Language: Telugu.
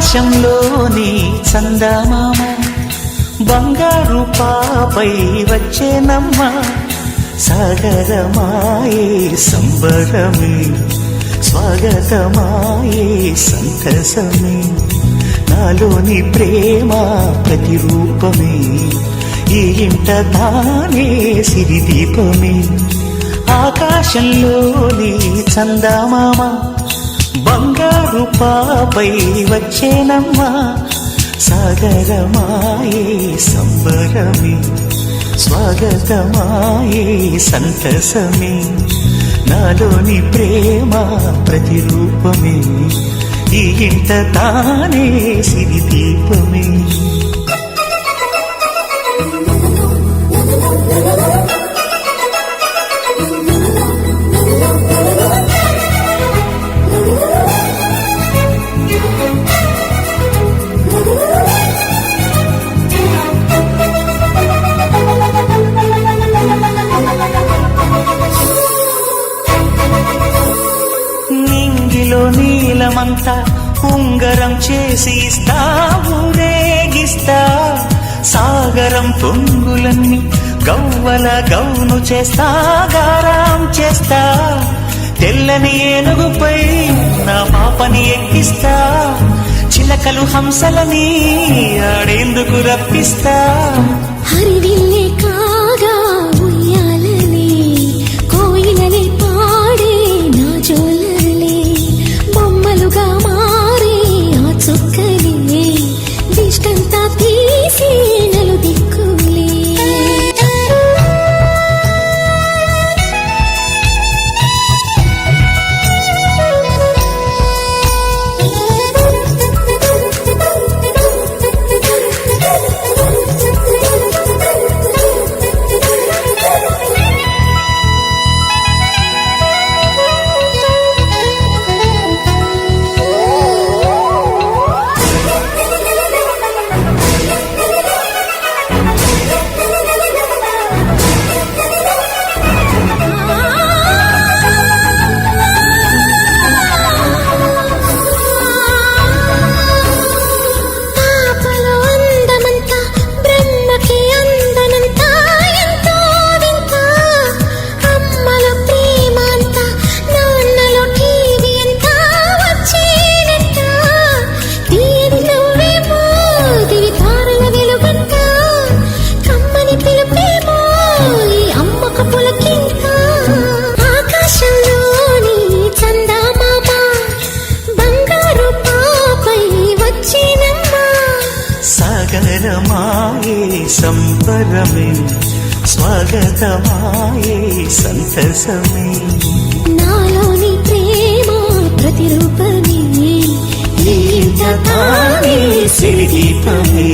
ఆకాశంలోని చందమామ బంగారు పాపై వచ్చేనమ్మ సాగరమాయే సంబరమే స్వాగతమాయే సంతసమే నాలోని ప్రేమ ప్రతిరూపమే ఈ ఇంట తానే సిరిదీపమే ఆకాశంలోని చందమామ బంగారు పాపై వచ్చేనమ్మా సాగరమాయే సంబరమే స్వాగతమాయే సంతసమే నాలోని ప్రేమ ప్రతిరూపమే ఈ ఇంట తానే సిరిదీపమే నీలమంతా ఉంగరం చేసి ఇస్తా ఊరేగిస్తా సాగరం పొంగులన్నీ గవ్వల గౌను చేస్తా గారం చేస్తా తెల్లని ఏనుగుపై నా పాపని ఎక్కిస్తా చిలకలు హంసలని ఆడేందుకు రప్పిస్తా హరివిల్లే కాగా ఉయ్యాలనే కోయిలనే పాడే నా జోలలే బొమ్మలుగా మారే ఆ చుక్కలే దిష్టంతా తీసి నలు దిక్కులే సాగరమాయే సంబరమే స్వాగతమాయే సంతసమే నాలోని ప్రేమ ప్రతిరూపమే ఈ ఇంట తానే సిరిదీపమే